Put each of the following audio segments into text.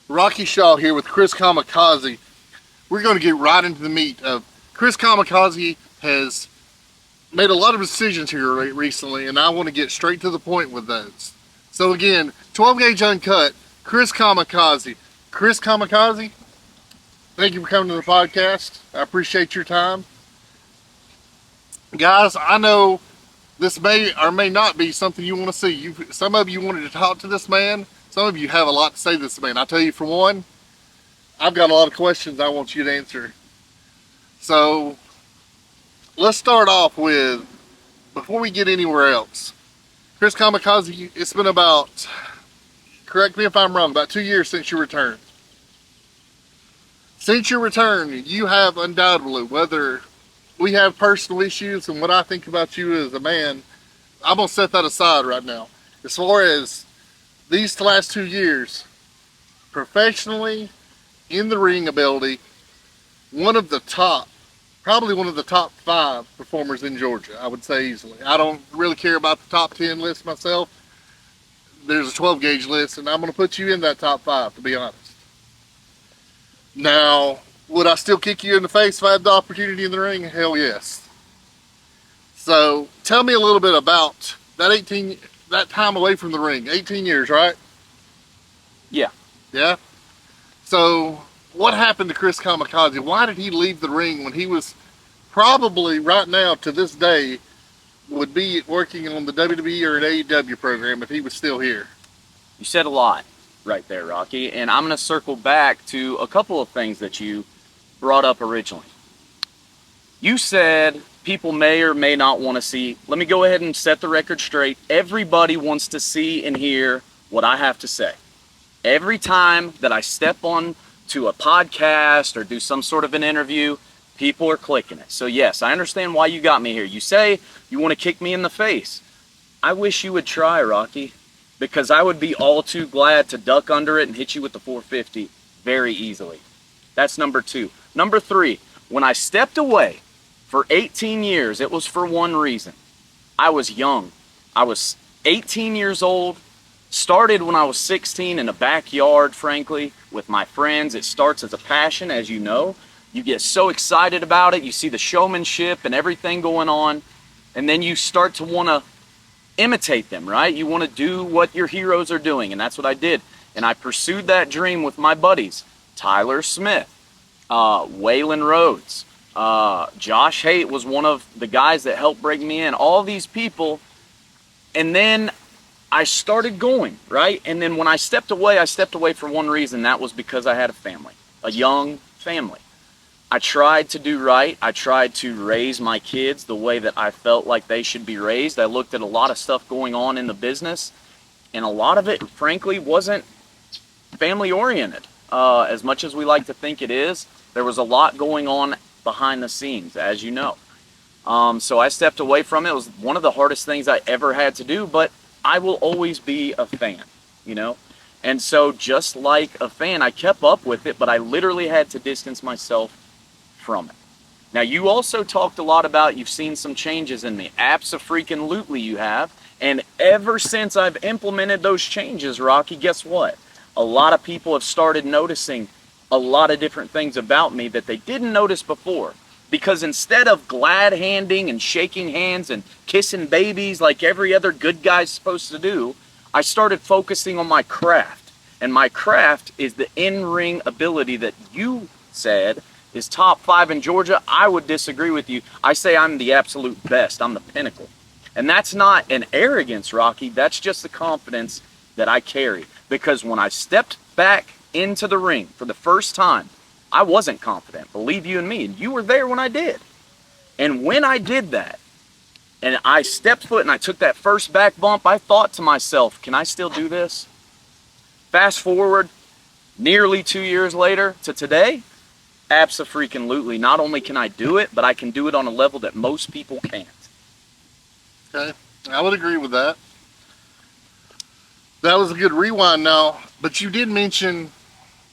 Rocky Shaw here with Chris Kamikaze. We're going to get right into the meat of Chris Kamikaze has made a lot of decisions here recently, and I want to get straight to the point with those. So again, 12 gauge uncut, Chris Kamikaze. Chris Kamikaze, thank you for coming to the podcast. I appreciate your time. Guys, I know this may or may not be something you want to see. Some of you wanted to talk to this man. Some of you have a lot to say to this man. I'll tell you, for one, I've got a lot of questions I want you to answer. So let's start off with, before we get anywhere else, Chris Kamikaze, it's been about, correct me if I'm wrong, about 2 years since your return. Since your return, you have undoubtedly, whether we have personal issues and what I think about you as a man, I'm going to set that aside right now. As far as these last 2 years, professionally, in the ring ability, probably one of the top 5 performers in Georgia, I would say easily. I don't really care about the top 10 list myself. There's a 12 gauge list, and I'm going to put you in that top 5, to be honest. Now, would I still kick you in the face if I had the opportunity in the ring? Hell yes. So tell me a little bit about that time away from the ring. 18 years, right? Yeah. Yeah? So what happened to Chris Kamikaze? Why did he leave the ring when he was probably right now to this day would be working on the WWE or an AEW program if he was still here? You said a lot right there, Rocky, and I'm going to circle back to a couple of things that you brought up originally. You said people may or may not want to see. Let me go ahead and set the record straight. Everybody wants to see and hear what I have to say. Every time that I step on to a podcast or do some sort of an interview, people are clicking it. So yes, I understand why you got me here. You say you want to kick me in the face. I wish you would try, Rocky, because I would be all too glad to duck under it and hit you with the 450 very easily. That's number 2. Number 3, when I stepped away for 18 years, it was for one reason. I was young. I was 18 years old. Started when I was 16 in a backyard, frankly, with my friends. It starts as a passion, as you know. You get so excited about it. You see the showmanship and everything going on. And then you start to want to imitate them, right? You want to do what your heroes are doing. And that's what I did. And I pursued that dream with my buddies. Tyler Smith, Waylon Rhodes, Josh Haight was one of the guys that helped bring me in. All these people. And then I started going, right? And then when I stepped away for one reason. That was because I had a family, a young family. I tried to do right. I tried to raise my kids the way that I felt like they should be raised. I looked at a lot of stuff going on in the business, and a lot of it, frankly, wasn't family oriented. As much as we like to think it is, there was a lot going on behind the scenes, as you know. So I stepped away from it. It was one of the hardest things I ever had to do, but I will always be a fan, you know? And so just like a fan, I kept up with it, but I literally had to distance myself from it. Now, you also talked a lot about you've seen some changes in me. Abso-freaking-lutely you have. And ever since I've implemented those changes, Rocky, guess what? A lot of people have started noticing a lot of different things about me that they didn't notice before. Because instead of glad-handing and shaking hands and kissing babies like every other good guy's supposed to do, I started focusing on my craft. And my craft is the in-ring ability that you said is top 5 in Georgia. I would disagree with you. I say I'm the absolute best. I'm the pinnacle. And that's not an arrogance, Rocky. That's just the confidence that I carry. Because when I stepped back into the ring for the first time, I wasn't confident, believe you and me, and you were there when I did. And when I did that, and I stepped foot and I took that first back bump, I thought to myself, can I still do this? Fast forward nearly 2 years later to today, abso-freaking-lutely. Not only can I do it, but I can do it on a level that most people can't. Okay, I would agree with that. That was a good rewind now, but you did mention,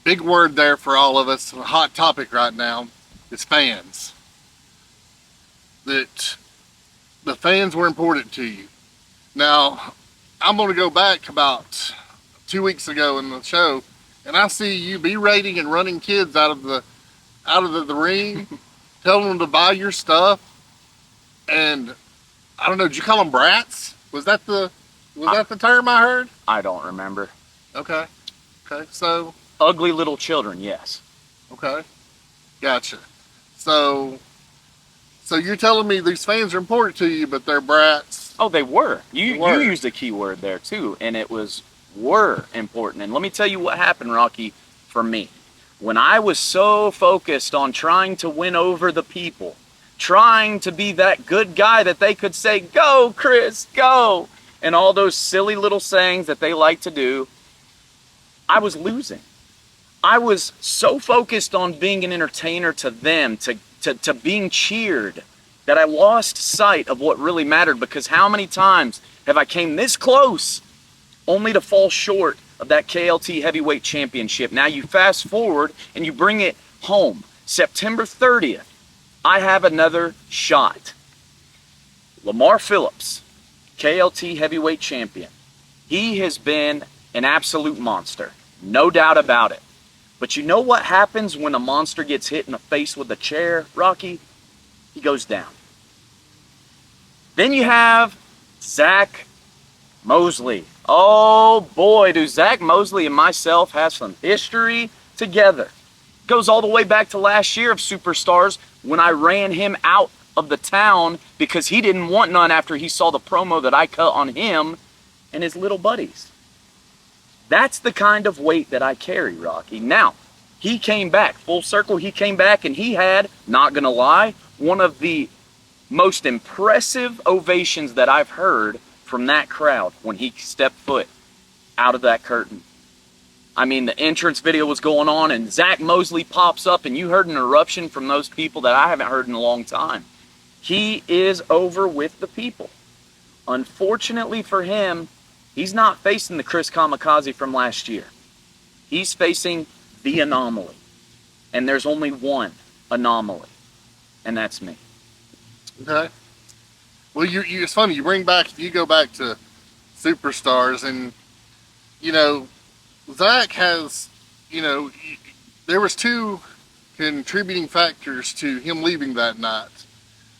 big word there for all of us, a hot topic right now, is fans. That the fans were important to you. Now, I'm going to go back about 2 weeks ago in the show. and I see you berating and running kids out of the ring, telling them to buy your stuff, and I don't know, did you call them brats? Was that the term I heard? I don't remember. Okay. Okay. So Ugly little children, yes. okay. Gotcha. So you're telling me these fans are important to you, but they're brats. Oh, they were. You Were. used a key word there too, and it was were important. And let me tell you what happened, Rocky, for me. When I was so focused on trying to win over the people, trying to be that good guy that they could say, "Go, Chris, go," and all those silly little sayings that they like to do, I was losing. I was so focused on being an entertainer to them, to being cheered, that I lost sight of what really mattered, because how many times have I came this close only to fall short of that KLT Heavyweight Championship? Now you fast forward and you bring it home. September 30th, I have another shot. Lamar Phillips, KLT Heavyweight Champion. He has been an absolute monster, no doubt about it. But you know what happens when a monster gets hit in the face with a chair, Rocky? He goes down. Then you have Zach Mosley. Oh boy, do Zach Mosley and myself have some history together. Goes all the way back to last year of Superstars, when I ran him out of the town because he didn't want none after he saw the promo that I cut on him and his little buddies. That's the kind of weight that I carry, Rocky. Now, he came back, full circle, he came back, and he had, not gonna lie, one of the most impressive ovations that I've heard from that crowd when he stepped foot out of that curtain. I mean, the entrance video was going on, and Zach Mosley pops up, and you heard an eruption from those people that I haven't heard in a long time. He is over with the people. Unfortunately for him, he's not facing the Chris Kamikaze from last year. He's facing the Anomaly. And there's only one Anomaly. And that's me. Okay. Well, it's funny. You go back to Superstars, and you know, Zach has, there was two contributing factors to him leaving that night.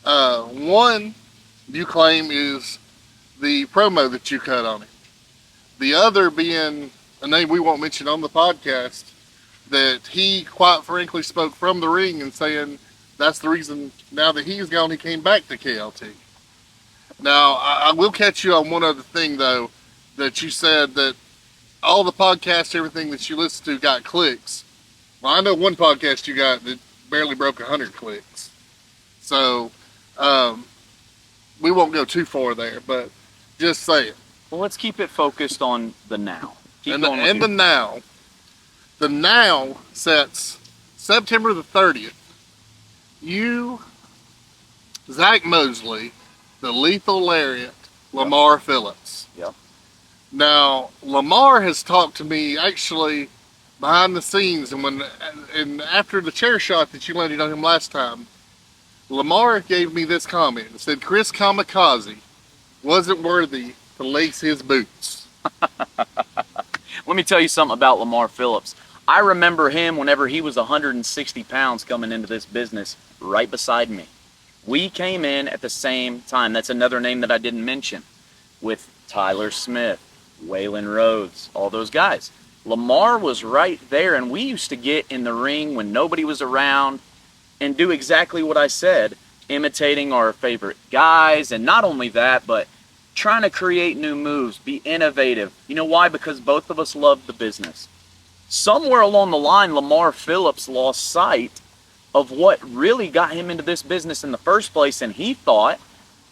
One, you claim, is the promo that you cut on him. The other being a name we won't mention on the podcast, that he quite frankly spoke from the ring and saying that's the reason now that he's gone, he came back to KLT. Now, I will catch you on one other thing, though, that you said that all the podcasts, everything that you listen to got clicks. Well, I know one podcast you got that barely broke 100 clicks. So, we won't go too far there, but just say it. Well, let's keep it focused on the now. The now sets September the 30th. You, Zach Mosley, the Lethal Lariat, Lamar Phillips. Yep. Now, Lamar has talked to me actually behind the scenes, and after the chair shot that you landed on him last time, Lamar gave me this comment and said Chris Kamikaze wasn't worthy to lace his boots. Let me tell you something about Lamar Phillips. I remember him whenever he was 160 pounds coming into this business right beside me. We came in at the same time. That's another name that I didn't mention, with Tyler Smith, Waylon Rhodes, all those guys. Lamar was right there, and we used to get in the ring when nobody was around and do exactly what I said, imitating our favorite guys, and not only that, but trying to create new moves, be innovative. You know why? Because both of us love the business. Somewhere along the line, Lamar Phillips lost sight of what really got him into this business in the first place, and he thought,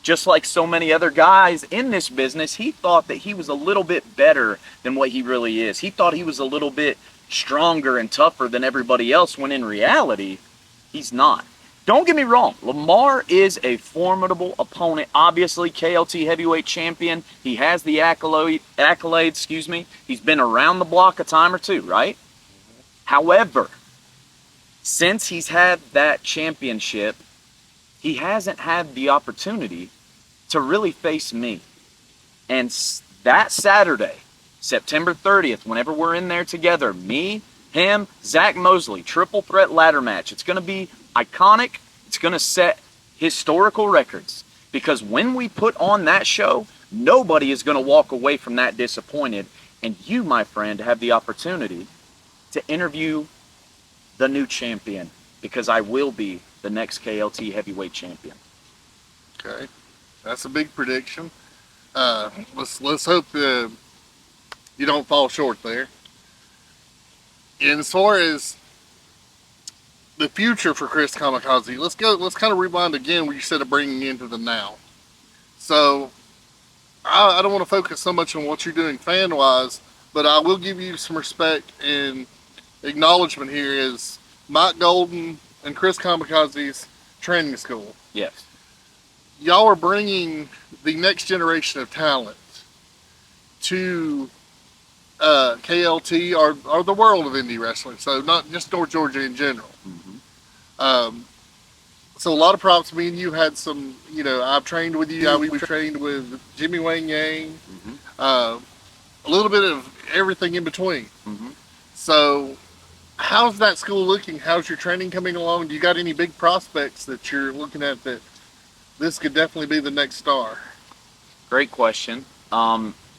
just like so many other guys in this business, he thought that he was a little bit better than what he really is. He thought he was a little bit stronger and tougher than everybody else, when in reality, he's not. Don't get me wrong, Lamar is a formidable opponent. Obviously, KLT Heavyweight Champion. He has the accolades, He's been around the block a time or two, right? However, since he's had that championship, he hasn't had the opportunity to really face me. And that Saturday, September 30th, whenever we're in there together, me, him, Zach Mosley, triple threat ladder match. It's going to be iconic. It's going to set historical records. Because when we put on that show, nobody is going to walk away from that disappointed. And you, my friend, have the opportunity to interview the new champion, because I will be the next KLT heavyweight champion. Okay, that's a big prediction. Let's hope you don't fall short there. And as far as the future for Chris Kamikaze, let's kind of rewind again where you said of bringing into the now. So I don't want to focus so much on what you're doing fan wise, but I will give you some respect and acknowledgement here is Mike Golden and Chris Kamikaze's training school. Yes. Y'all are bringing the next generation of talent to KLT or the world of indie wrestling. So not just North Georgia in general. Mm-hmm. So a lot of props. Me and you had some, I've trained with you. We trained with Jimmy Wang Yang. Mm-hmm. A little bit of everything in between. Mm-hmm. So how's that school looking? How's your training coming along? Do you got any big prospects that you're looking at that this could definitely be the next star? Great question.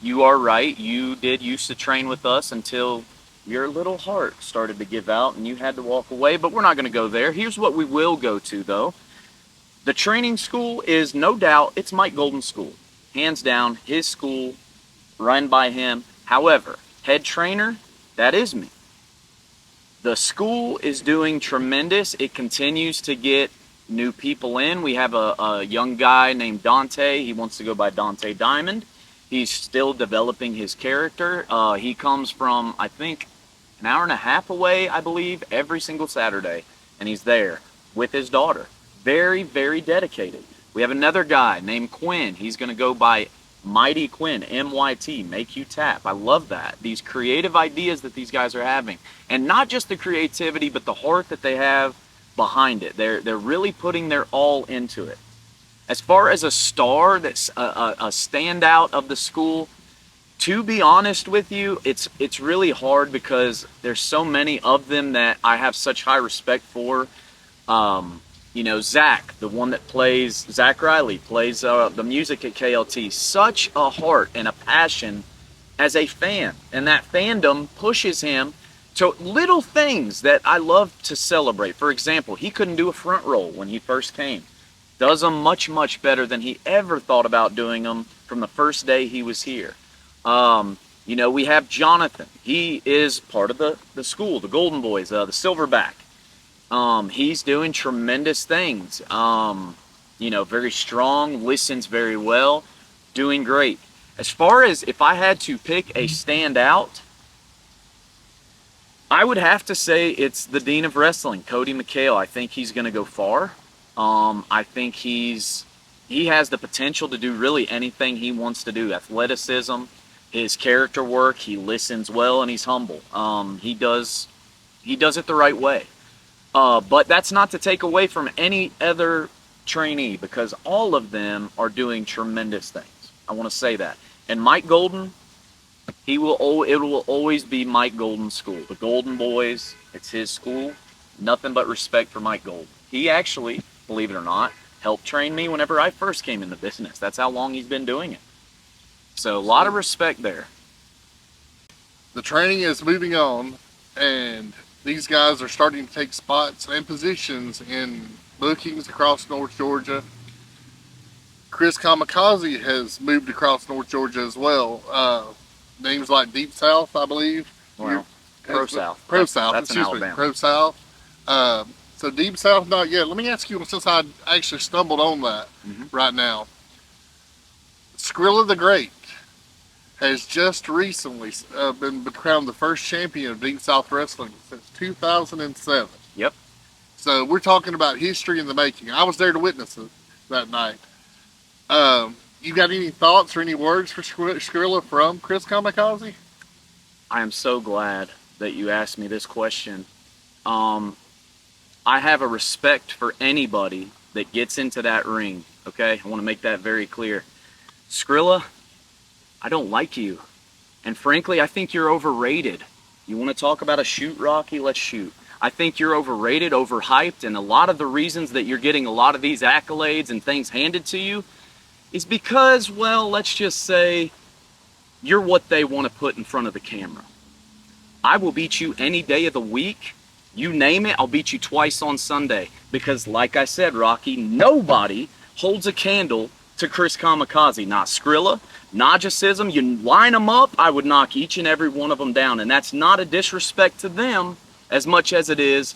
You are right. You did used to train with us until your little heart started to give out and you had to walk away, but we're not going to go there. Here's what we will go to, though. The training school is, no doubt, it's Mike Golden's school. Hands down, his school, run by him. However, head trainer, that is me. The school is doing tremendous. It continues to get new people in. We have a young guy named Dante. He wants to go by Dante Diamond. He's still developing his character. He comes from, I think, an hour and a half away, I believe, every single Saturday. And he's there with his daughter. Very, very dedicated. We have another guy named Quinn. He's going to go by Mighty Quinn, M-Y-T, make you tap. I love that. These creative ideas that these guys are having. And not just the creativity, but the heart that they have behind it. They're really putting their all into it. As far as a star that's a standout of the school, to be honest with you, it's really hard because there's so many of them that I have such high respect for. Zach, the one that plays, Zach Riley, plays the music at KLT. Such a heart and a passion as a fan. And that fandom pushes him to little things that I love to celebrate. For example, he couldn't do a front roll when he first came. Does them much, much better than he ever thought about doing them from the first day he was here. We have Jonathan. He is part of the school, the Golden Boys, the Silverback. He's doing tremendous things. Very strong, listens very well, doing great. As far as if I had to pick a standout, I would have to say it's the Dean of Wrestling, Cody McHale. I think he's going to go far. I think he has the potential to do really anything he wants to do. Athleticism, his character work, he listens well, and he's humble. He does it the right way. But that's not to take away from any other trainee, because all of them are doing tremendous things. I want to say that. And Mike Golden, it will always be Mike Golden's school. The Golden Boys, it's his school. Nothing but respect for Mike Golden. He actually, believe it or not, helped train me whenever I first came in the business. That's how long he's been doing it. So a lot of respect there. The training is moving on, and these guys are starting to take spots and positions in bookings across North Georgia. Chris Kamikaze has moved across North Georgia as well. Names like Deep South, I believe. Well, Pro South. Pro South, that's in Alabama. Pro South. So Deep South, not yet. Let me ask you, since I actually stumbled on that right now. Skrilla the Great has just recently been crowned the first champion of Deep South Wrestling since 2007. Yep. So we're talking about history in the making. I was there to witness it that night. You got any thoughts or any words for Skrilla from Chris Kamikaze? I am so glad that you asked me this question. I have a respect for anybody that gets into that ring, okay? I want to make that very clear. Skrilla, I don't like you. And frankly, I think you're overrated. You want to talk about a shoot, Rocky? Let's shoot. I think you're overrated, overhyped, and a lot of the reasons that you're getting a lot of these accolades and things handed to you is because, well, let's just say you're what they want to put in front of the camera. I will beat you any day of the week. You name it, I'll beat you twice on Sunday. Because like I said, Rocky, nobody holds a candle to Chris Kamikaze. Not Skrilla, Nagicism. You line them up, I would knock each and every one of them down. And that's not a disrespect to them as much as it is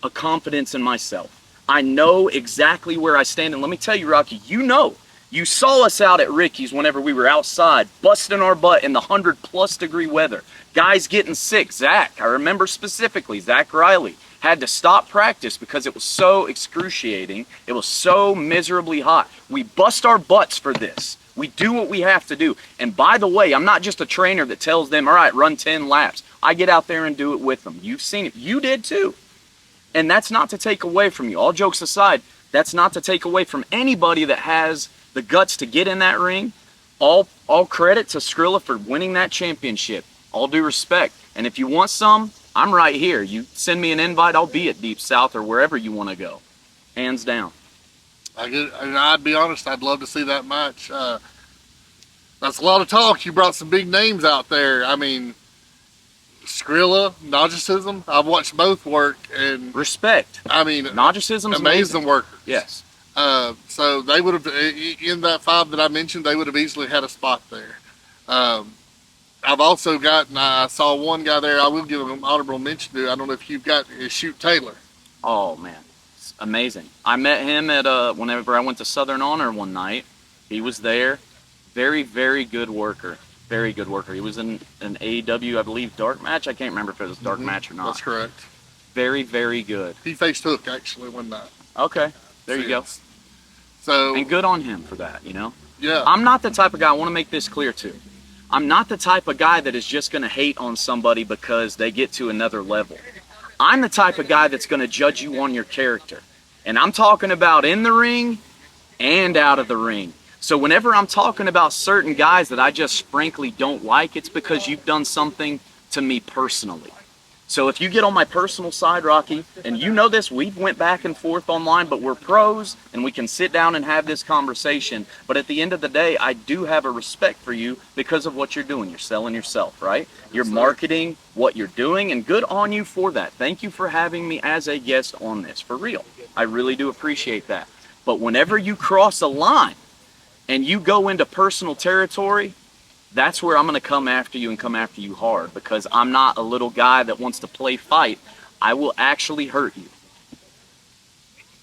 a confidence in myself. I know exactly where I stand. And let me tell you, Rocky, you know. You saw us out at Ricky's whenever we were outside, busting our butt in the 100+ degree weather. Guys getting sick. Zach, I remember specifically, Zach Riley had to stop practice because it was so excruciating. It was so miserably hot. We bust our butts for this. We do what we have to do. And by the way, I'm not just a trainer that tells them, all right, run 10 laps. I get out there and do it with them. You've seen it. You did too. And that's not to take away from you. All jokes aside, that's not to take away from anybody that has the guts to get in that ring. All credit to Skrilla for winning that championship. All due respect. And if you want some, I'm right here. You send me an invite, I'll be at Deep South or wherever you want to go. Hands down. And I'd be honest, I'd love to see that match. That's a lot of talk. You brought some big names out there. I mean, Skrilla, Nagicism, I've watched both work. And respect. I mean, Nagicism's amazing workers. Yes. So they would have, in that 5 that I mentioned, they would have easily had a spot there. I've also I saw one guy there, I will give him an honorable mention to, I don't know if you've got, is Shoot Taylor. Oh, man. It's amazing. I met him at, whenever I went to Southern Honor one night. He was there. Very, very good worker. Very good worker. He was in an AEW, I believe, dark match. I can't remember if it was a dark match or not. That's correct. Very, very good. He faced Hook, actually, one night. Okay. There you go. So, and good on him for that, you know? Yeah. I'm not the type of guy, I want to make this clear too. I'm not the type of guy that is just going to hate on somebody because they get to another level. I'm the type of guy that's going to judge you on your character. And I'm talking about in the ring and out of the ring. So whenever I'm talking about certain guys that I just frankly don't like, it's because you've done something to me personally. So if you get on my personal side, Rocky, and you know this, we've went back and forth online, but we're pros, and we can sit down and have this conversation. But at the end of the day, I do have a respect for you because of what you're doing. You're selling yourself, right? You're marketing what you're doing, and good on you for that. Thank you for having me as a guest on this, for real. I really do appreciate that. But whenever you cross a line and you go into personal territory, that's where I'm going to come after you and come after you hard, because I'm not a little guy that wants to play fight. I will actually hurt you.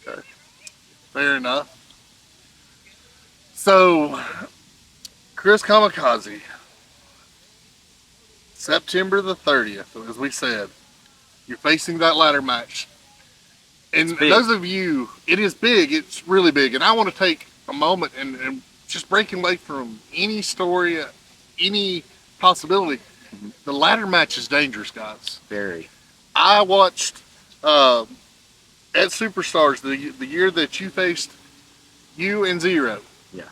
Okay. Fair enough. So, Chris Kamikaze, September the 30th, as we said, you're facing that ladder match. And those of you, it is big, it's really big. And I want to take a moment and just breaking away from any story, any possibility. The ladder match is dangerous, guys. Very. I watched at Superstars the year that you faced you and Zero. Yeah.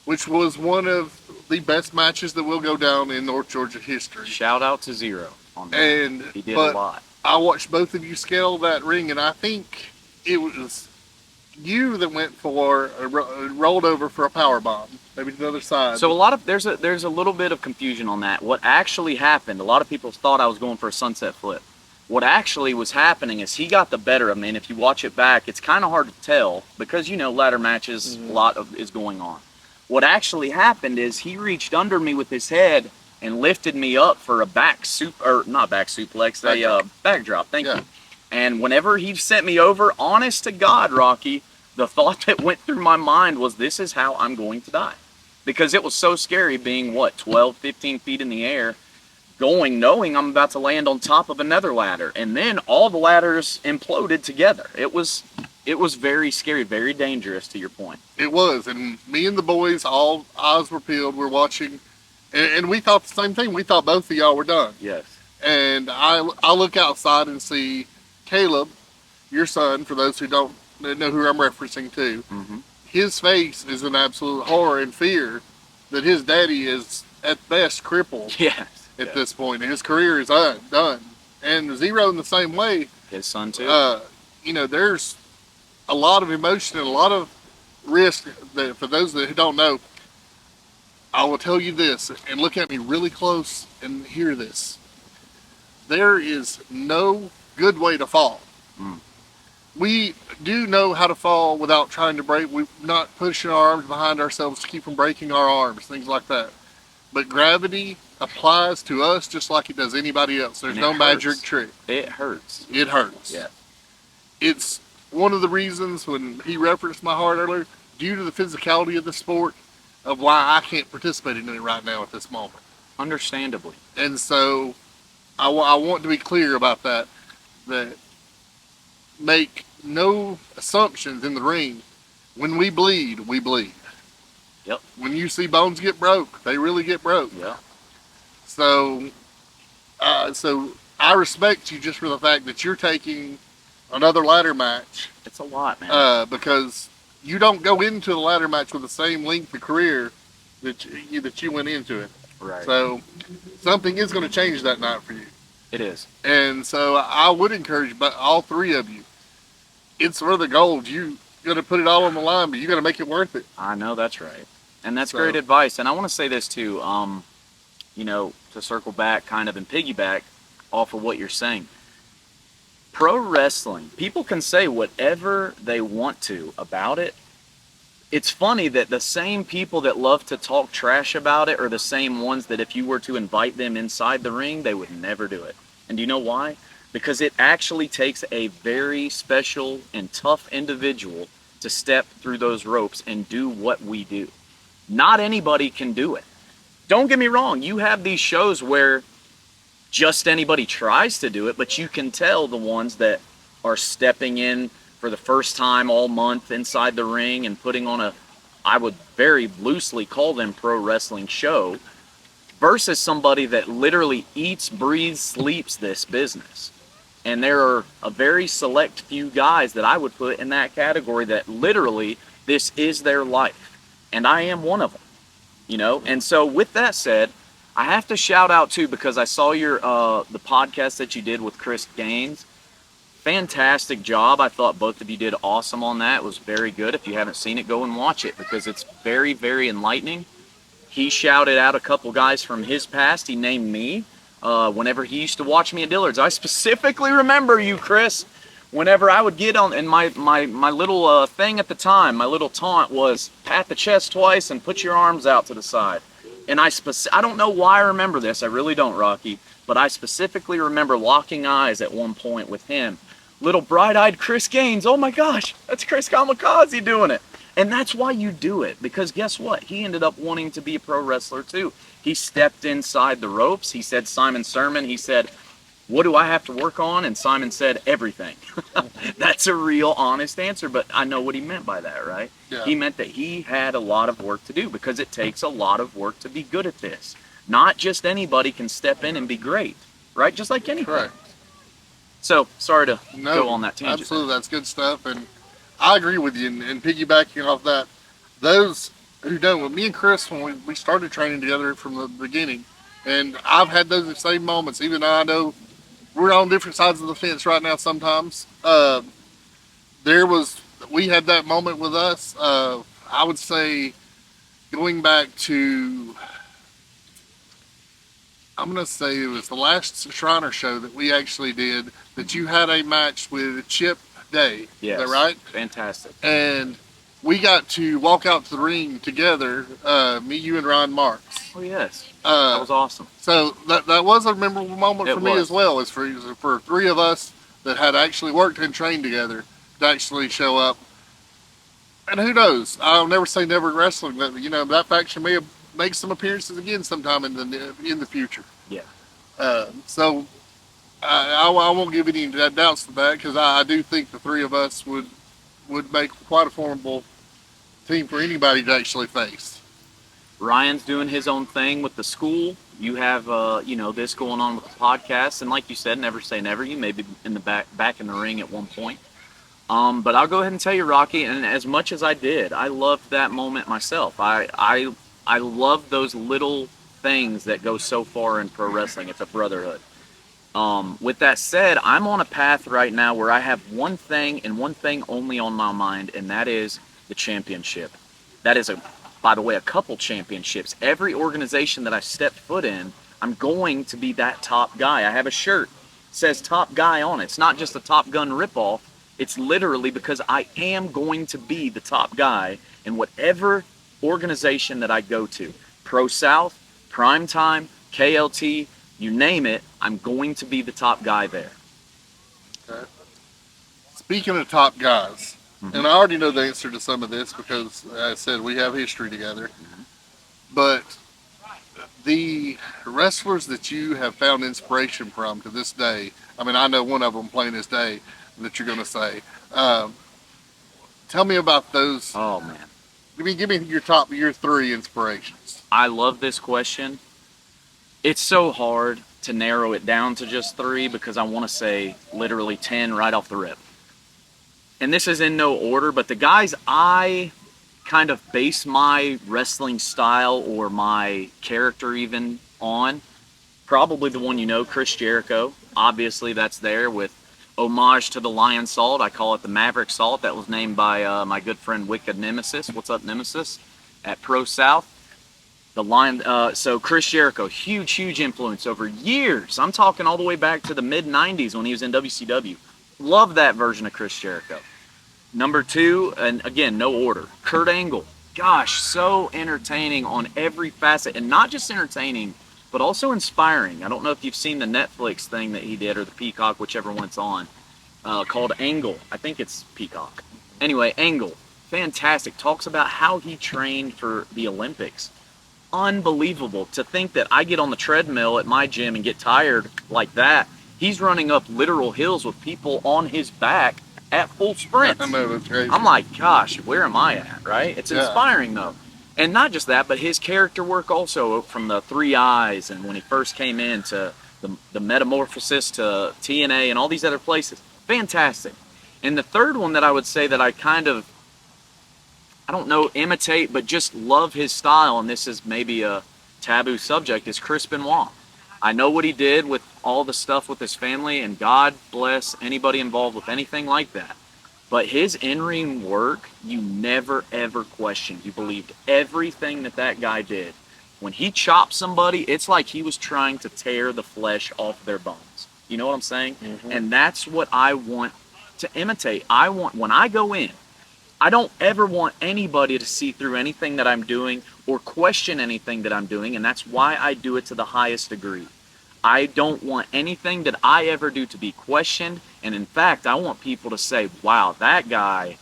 Which was one of the best matches that will go down in North Georgia history. Shout out to Zero on that. And he did a lot. I watched both of you scale that ring, and I think it was you that went for rolled over for a power bomb, maybe to the other side. So there's a little bit of confusion on that. What actually happened? A lot of people thought I was going for a sunset flip. What actually was happening is he got the better of me, and if you watch it back, it's kind of hard to tell because ladder matches, a lot of is going on. What actually happened is he reached under me with his head and lifted me up for a back drop. Thank you. And whenever he sent me over, honest to God, Rocky, the thought that went through my mind was, this is how I'm going to die. Because it was so scary being, 12, 15 feet in the air, knowing I'm about to land on top of another ladder. And then all the ladders imploded together. It was very scary, very dangerous, to your point. It was. And me and the boys, all eyes were peeled. We're watching. And we thought the same thing. We thought both of y'all were done. Yes. And I look outside and see Caleb, your son, for those who don't know who I'm referencing to. Mm-hmm. His face is an absolute horror and fear that his daddy is at best crippled Yes. at this point, and his career is done. And Zero in the same way. His son too. There's a lot of emotion and a lot of risk that, for those that don't know, I will tell you this, and look at me really close and hear this. There is no good way to fall. Mm. We do know how to fall without trying to break. We're not pushing our arms behind ourselves to keep from breaking our arms, things like that. But gravity applies to us just like it does anybody else. There's no magic trick. It hurts. It hurts. Yeah. It's one of the reasons when he referenced my heart earlier, due to the physicality of the sport, of why I can't participate in it right now at this moment. Understandably. And so I want to be clear about that make no assumptions in the ring. When we bleed, we bleed. Yep. When you see bones get broke, they really get broke. Yeah. So I respect you just for the fact that you're taking another ladder match. It's a lot, man. Because you don't go into the ladder match with the same length of career that you went into it. Right. So something is going to change that night for you. It is. And so I would encourage, but all three of you, it's for the gold. You got to put it all on the line, but you got to make it worth it. I know that's right, and that's great advice. And I want to say this too. To circle back, kind of, and piggyback off of what you're saying. Pro wrestling, people can say whatever they want to about it. It's funny that the same people that love to talk trash about it are the same ones that if you were to invite them inside the ring, they would never do it. And do you know why? Because it actually takes a very special and tough individual to step through those ropes and do what we do. Not anybody can do it. Don't get me wrong, you have these shows where just anybody tries to do it, but you can tell the ones that are stepping in for the first time all month inside the ring and putting on I would very loosely call them pro wrestling show, versus somebody that literally eats, breathes, sleeps this business. And there are a very select few guys that I would put in that category that literally this is their life. And I am one of them, And so with that said, I have to shout out too, because I saw your the podcast that you did with Chris Gaines. Fantastic job. I thought both of you did awesome on that. It was very good. If you haven't seen it, go and watch it because it's very, very enlightening. He shouted out a couple guys from his past. He named me whenever he used to watch me at Dillard's. I specifically remember you, Chris. Whenever I would get on, and my little thing at the time, my little taunt was pat the chest twice and put your arms out to the side. And I don't know why I remember this. I really don't, Rocky. But I specifically remember locking eyes at one point with him. Little bright-eyed Chris Gaines. Oh my gosh, that's Chris Kamikaze doing it. And that's why you do it. Because guess what? He ended up wanting to be a pro wrestler too. He stepped inside the ropes. He said Simon's sermon. He said, what do I have to work on? And Simon said, everything. That's a real honest answer, but I know what he meant by that, right? Yeah. He meant that he had a lot of work to do because it takes a lot of work to be good at this. Not just anybody can step in and be great, right? Just like anything. Correct. So, sorry to go on that tangent. Absolutely, that's good stuff. And I agree with you. And piggybacking off that, those who don't, with me and Chris, when we started training together from the beginning, and I've had those same moments, even though I know we're on different sides of the fence right now sometimes. We had that moment with us, I would say, going back to, I'm going to say it was the last Shriner show that we actually did, that you had a match with Chip Day. Yes. Is that right? Fantastic. And we got to walk out to the ring together, me, you, and Ryan Marks. Oh, yes. That was awesome. So that was a memorable moment for me as well, as for three of us that had actually worked and trained together to actually show up. And who knows? I'll never say never in wrestling, but that faction may make some appearances again sometime in the future. Yeah. So I won't give any doubts to that, because I do think the three of us would make quite a formidable team for anybody to actually face. Ryan's doing his own thing with the school. You have, this going on with the podcast. And like you said, never say never. You may be in the back in the ring at one point. But I'll go ahead and tell you, Rocky, and as much as I did, I loved that moment myself. I I love those little things that go so far in pro wrestling. It's a brotherhood. With that said, I'm on a path right now where I have one thing and one thing only on my mind, and that is the championship. That is, by the way, a couple championships. Every organization that I step foot in, I'm going to be that top guy. I have a shirt that says top guy on it. It's not just a Top Gun ripoff. It's literally because I am going to be the top guy in whatever organization that I go to. Pro South, Primetime, KLT, you name it, I'm going to be the top guy there. Okay. Speaking of top guys, and I already know the answer to some of this because, as I said, we have history together. But the wrestlers that you have found inspiration from to this day, I mean, I know one of them plain as day that you're going to say. Tell me about those. Oh, man. Give me your 3 inspirations. I love this question. It's so hard to narrow it down to just 3 because I want to say literally 10 right off the rip. And this is in no order, but the guys I kind of base my wrestling style or my character even on, probably the one you know, Chris Jericho. Obviously, that's there with homage to the Lion Salt. I call it the Maverick Salt. That was named by my good friend Wicked Nemesis. What's up, Nemesis? At Pro South. The Lion. So Chris Jericho, huge influence over years. I'm talking all the way back to the mid-'90s when he was in WCW. Love that version of Chris Jericho. Number 2, and again, no order, Kurt Angle. Gosh, so entertaining on every facet, and not just entertaining, but also inspiring. I don't know if you've seen the Netflix thing that he did, or the Peacock, whichever one it's on, called Angle. I think it's Peacock. Anyway, Angle, fantastic. Talks about how he trained for the Olympics. Unbelievable to think that I get on the treadmill at my gym and get tired like that. He's running up literal hills with people on his back at full sprint. I know, that's crazy. I'm like, gosh, where am I at, right? It's inspiring, though. And not just that, but his character work also, from the 3 Eyes and when he first came in to the Metamorphosis to TNA and all these other places. Fantastic. And the third one that I would say that I kind of, I don't know, imitate, but just love his style, and this is maybe a taboo subject, is Chris Benoit. I know what he did with all the stuff with his family, and God bless anybody involved with anything like that. But his in-ring work, you never, ever questioned. You believed everything that guy did. When he chopped somebody, it's like he was trying to tear the flesh off their bones. You know what I'm saying? Mm-hmm. And that's what I want to imitate. When I go in, I don't ever want anybody to see through anything that I'm doing or question anything that I'm doing, and that's why I do it to the highest degree. I don't want anything that I ever do to be questioned, and in fact, I want people to say, wow, that guy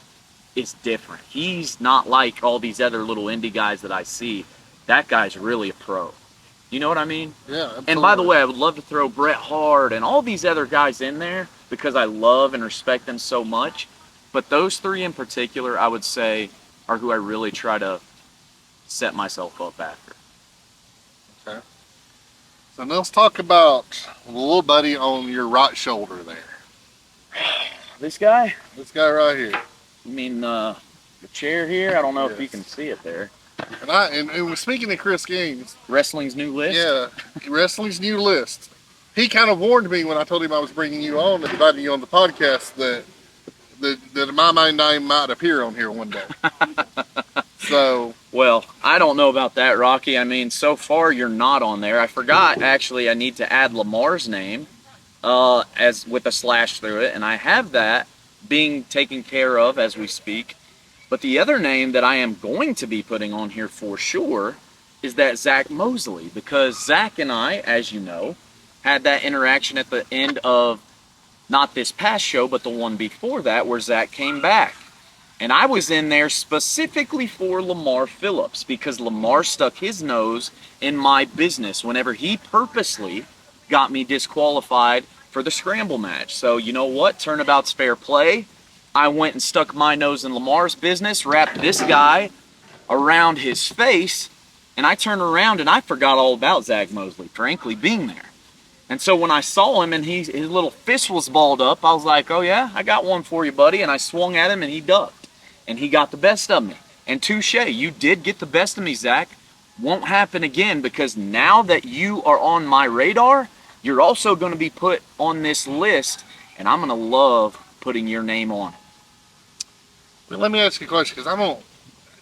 is different. He's not like all these other little indie guys that I see. That guy's really a pro. You know what I mean? Yeah, absolutely. And by the way, I would love to throw Bret Hart and all these other guys in there because I love and respect them so much. But those 3 in particular, I would say, are who I really try to set myself up after. Okay. So now let's talk about the little buddy on your right shoulder there. This guy? This guy right here. You mean the chair here? I don't know if you can see it there. And speaking of Chris Gaines, Wrestling's new list? Yeah, Wrestling's new list. He kind of warned me when I told him I was bringing you on and inviting you on the podcast that my name might appear on here one day. So, well, I don't know about that, Rocky. I mean, so far you're not on there. I forgot, actually, I need to add Lamar's name as with a slash through it, and I have that being taken care of as we speak. But the other name that I am going to be putting on here for sure is that Zach Mosley, because Zach and I, as you know, had that interaction at the end of not this past show, but the one before that, where Zach came back. And I was in there specifically for Lamar Phillips, because Lamar stuck his nose in my business whenever he purposely got me disqualified for the scramble match. So you know what? Turnabout's fair play. I went and stuck my nose in Lamar's business, wrapped this guy around his face, and I turned around and I forgot all about Zach Mosley, frankly, being there. And so when I saw him and his little fist was balled up, I was like, oh yeah, I got one for you, buddy. And I swung at him and he ducked. And he got the best of me. And touche, you did get the best of me, Zach. won't happen again, because now that you are on my radar, you're also going to be put on this list, and I'm going to love putting your name on it. But let me ask you a question, because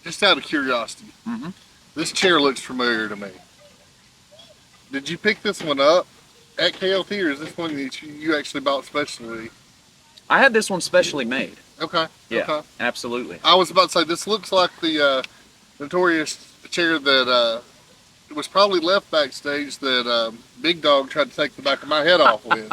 just out of curiosity. Mm-hmm. This chair looks familiar to me. Did you pick this one up at KLT, or is this one that you actually bought specially? I had this one specially made. Okay. Yeah, okay. absolutely. I was about to say, this looks like the notorious chair that was probably left backstage that Big Dog tried to take the back of my head off with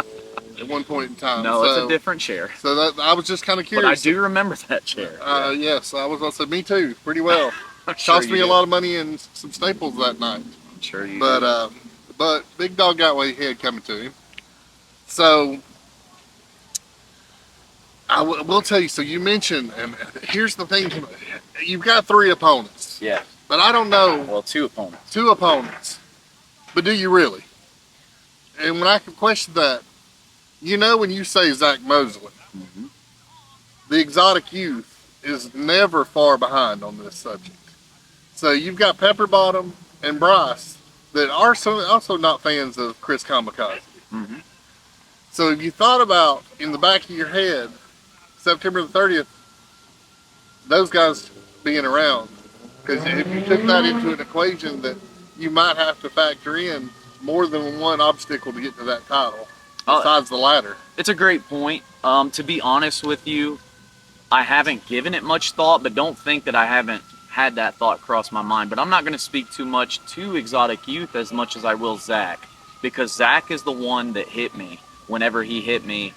at one point in time. No, it's a different chair. So I was just kind of curious. But I do remember that chair. Yes, I was about to say, me too, pretty well. Sure Cost me a lot of money and some staples that night. I'm sure you did. But Big Dog got what he had coming to him. So I will tell you. So you mentioned, and here's the thing: you've got 3 opponents. Yeah. But I don't know. Well, 2 opponents. 2 opponents. But do you really? And when I can question that, when you say Zach Mosley, Mm-hmm. the exotic youth is never far behind on this subject. So you've got Pepper Bottom and Bryce that are also not fans of Chris Kamikaze. Mm-hmm. So if you thought about, in the back of your head, September the 30th, those guys being around, because if you took that into an equation, that you might have to factor in more than one obstacle to get to that title, besides the ladder. It's a great point. To be honest with you, I haven't given it much thought, but don't think that I haven't had that thought cross my mind. But I'm not going to speak too much to Exotic Youth as much as I will Zach, because Zach is the one that hit me whenever he hit me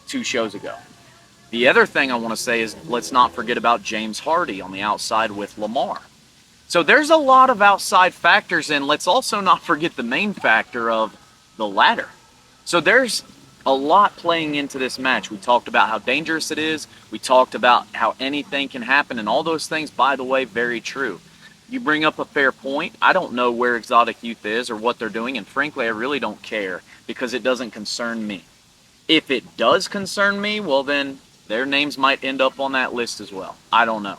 2 shows ago. The other thing I want to say is, let's not forget about James Hardy on the outside with Lamar. So there's a lot of outside factors, and let's also not forget the main factor of the ladder. So there's a lot playing into this match. We talked about how dangerous it is. We talked about how anything can happen, and all those things, by the way, very true. You bring up a fair point. I don't know where Exotic Youth is or what they're doing, and frankly, I really don't care, because it doesn't concern me. If it does concern me, well then their names might end up on that list as well. I don't know.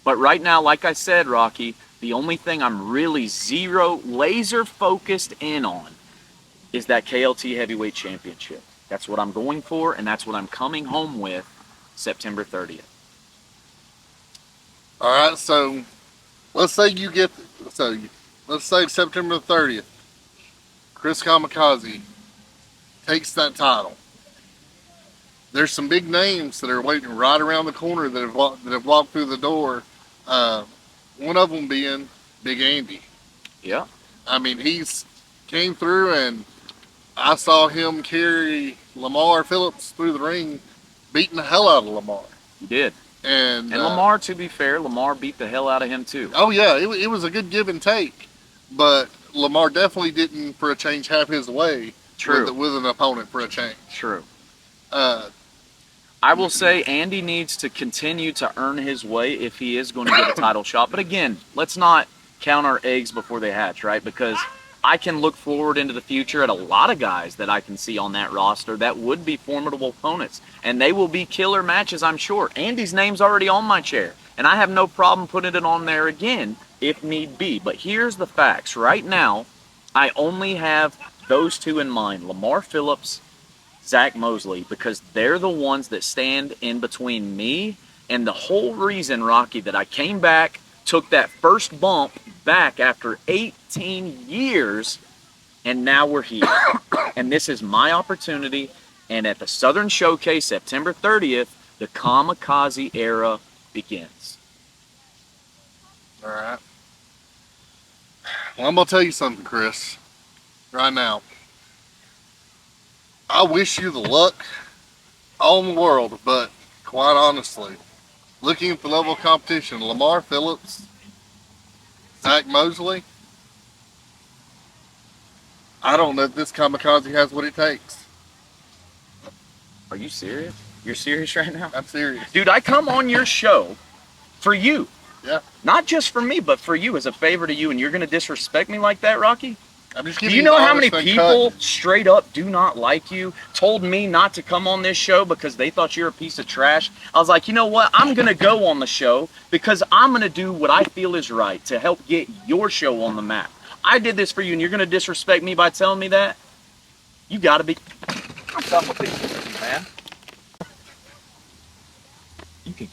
But right now, like I said, Rocky, the only thing I'm really laser focused in on is that KLT Heavyweight Championship. That's what I'm going for, and that's what I'm coming home with September 30th. All right, so let's say let's say September 30th, Chris Kamikaze takes that title. There's some big names that are waiting right around the corner that have walked through the door. One of them being Big Andy. Yeah. I mean, he's came through, and I saw him carry Lamar Phillips through the ring, beating the hell out of Lamar. He did. And Lamar, to be fair, Lamar beat the hell out of him too. Oh yeah, it was a good give and take, but Lamar definitely didn't, for a change, have his way. True. With an opponent for a change. True. I will say Andy needs to continue to earn his way if he is going to get a title shot. But again, let's not count our eggs before they hatch, right? Because I can look forward into the future at a lot of guys that I can see on that roster that would be formidable opponents. And they will be killer matches, I'm sure. Andy's name's already on my chair, and I have no problem putting it on there again if need be. But here's the facts. Right now, I only have those 2 in mind, Lamar Phillips, Zach Mosley, because they're the ones that stand in between me and the whole reason, Rocky, that I came back, took that first bump back after 18 years, and now we're here. And this is my opportunity, and at the Southern Showcase, September 30th, the Kamikaze era begins. All right. Well, I'm going to tell you something, Chris, right now. I wish you the luck all in the world, but quite honestly, looking at the level of competition, Lamar Phillips, Zach Mosley, I don't know if this Kamikaze has what it takes. Are you serious? You're serious right now? I'm serious. Dude, I come on your show for you. Yeah. Not just for me, but for you, as a favor to you, and you're going to disrespect me like that, Rocky? I'm just Do giving you know the how many honest, people uncut. straight up do not like you? Told me not to come on this show because they thought you're a piece of trash. I was like, you know what? I'm going to go on the show because I'm going to do what I feel is right to help get your show on the map. I did this for you and you're going to disrespect me by telling me that? You got to be... I'm done with this, man. You can